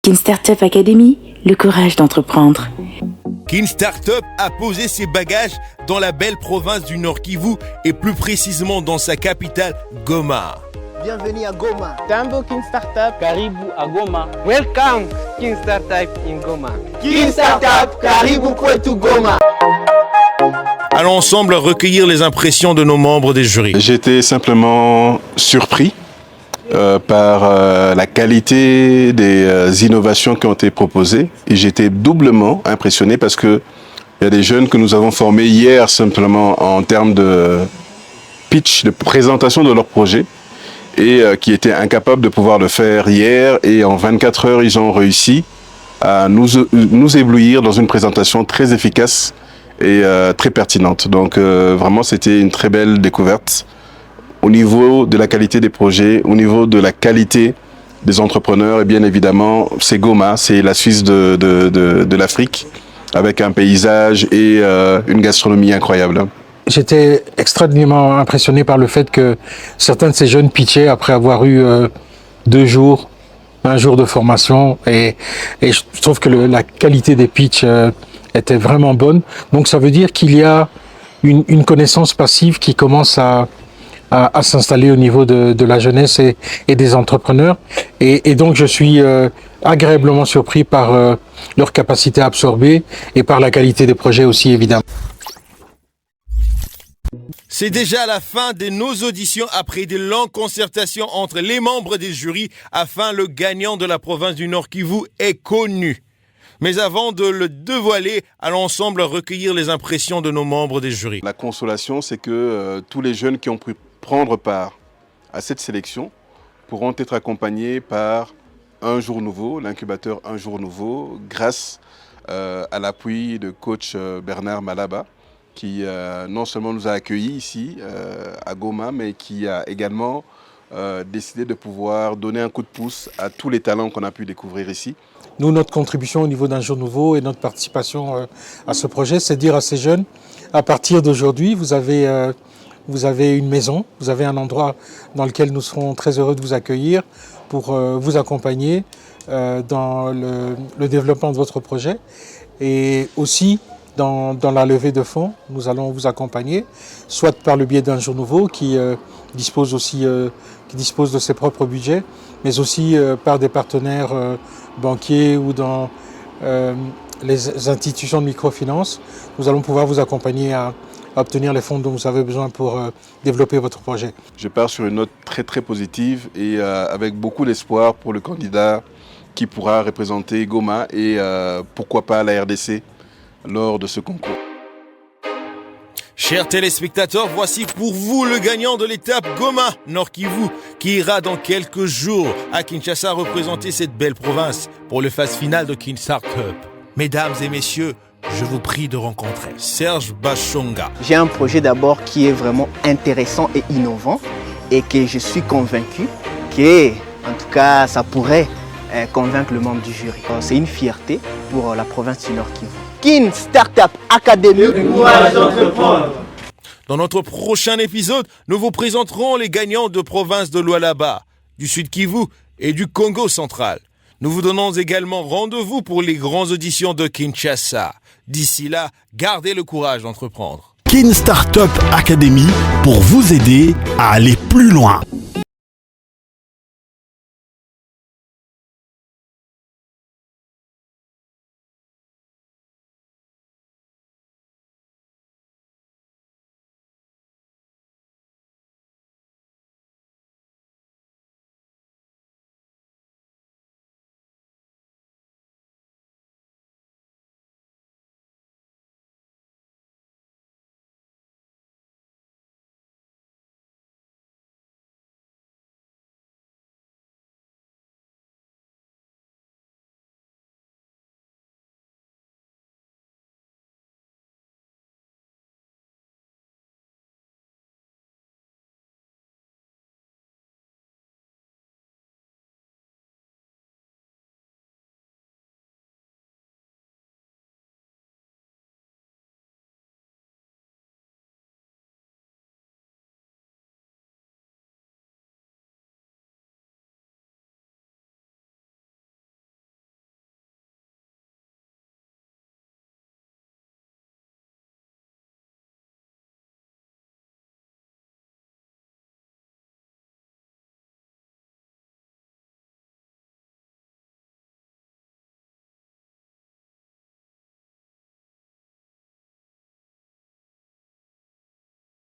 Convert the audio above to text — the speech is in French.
Kin Startup Academy, le courage d'entreprendre. Kin Startup a posé ses bagages dans la belle province du Nord Kivu et plus précisément dans sa capitale, Goma. Bienvenue à Goma. Jambo Kin Startup, karibu à Goma. Welcome Kin Startup in Goma. Kin Startup, karibu kwetu Goma. Allons ensemble recueillir les impressions de nos membres des jurys. J'étais simplement surpris par la qualité des innovations qui ont été proposées et j'étais doublement impressionné parce que il y a des jeunes que nous avons formés hier simplement en termes de pitch, de présentation de leur projet et qui étaient incapables de pouvoir le faire hier et en 24 heures ils ont réussi à nous éblouir dans une présentation très efficace et très pertinente. Donc vraiment c'était une très belle découverte au niveau de la qualité des projets, au niveau de la qualité des entrepreneurs et bien évidemment c'est Goma, c'est la Suisse de l'Afrique avec un paysage et une gastronomie incroyable. J'étais extrêmement impressionné par le fait que certains de ces jeunes pitchaient après avoir eu 2 jours, 1 jour de formation et je trouve que la qualité des pitchs était vraiment bonne. Donc ça veut dire qu'il y a une connaissance passive qui commence à s'installer au niveau de la jeunesse et des entrepreneurs. Et donc je suis agréablement surpris par leur capacité à absorber et par la qualité des projets aussi évidemment. C'est déjà la fin de nos auditions après de longues concertations entre les membres des jurys afin le gagnant de la province du Nord Kivu est connu. Mais avant de le dévoiler, allons ensemble recueillir les impressions de nos membres des jurys. La consolation, c'est que tous les jeunes qui ont pu prendre part à cette sélection pourront être accompagnés par Un Jour Nouveau, l'incubateur Un Jour Nouveau, grâce à l'appui de coach Bernard Malaba, qui non seulement nous a accueillis ici à Goma, mais qui a également décidé de pouvoir donner un coup de pouce à tous les talents qu'on a pu découvrir ici. Nous, notre contribution au niveau d'Un Jour Nouveau et notre participation à ce projet, c'est de dire à ces jeunes, à partir d'aujourd'hui, vous avez une maison, vous avez un endroit dans lequel nous serons très heureux de vous accueillir pour vous accompagner dans le développement de votre projet et aussi dans la levée de fonds. Nous allons vous accompagner, soit par le biais d'Un Jour Nouveau qui dispose de ses propres budgets, mais aussi par des partenaires banquiers ou dans les institutions de microfinance. Nous allons pouvoir vous accompagner à obtenir les fonds dont vous avez besoin pour développer votre projet. Je pars sur une note très très positive et avec beaucoup d'espoir pour le candidat qui pourra représenter Goma et pourquoi pas la RDC lors de ce concours. Chers téléspectateurs, voici pour vous le gagnant de l'étape Goma Nord Kivu qui ira dans quelques jours à Kinshasa représenter cette belle province pour le phase finale de Kin Startup. Mesdames et messieurs, je vous prie de rencontrer Serge Bachonga. J'ai un projet d'abord qui est vraiment intéressant et innovant et que je suis convaincu que, en tout cas, ça pourrait convaincre le membre du jury. C'est une fierté pour la province du Nord Kivu. Kin Startup Academy. Le courage d'entreprendre. Dans notre prochain épisode, nous vous présenterons les gagnants de provinces de Lualaba, du Sud Kivu et du Congo central. Nous vous donnons également rendez-vous pour les grandes auditions de Kinshasa. D'ici là, gardez le courage d'entreprendre. Kin Startup Academy pour vous aider à aller plus loin.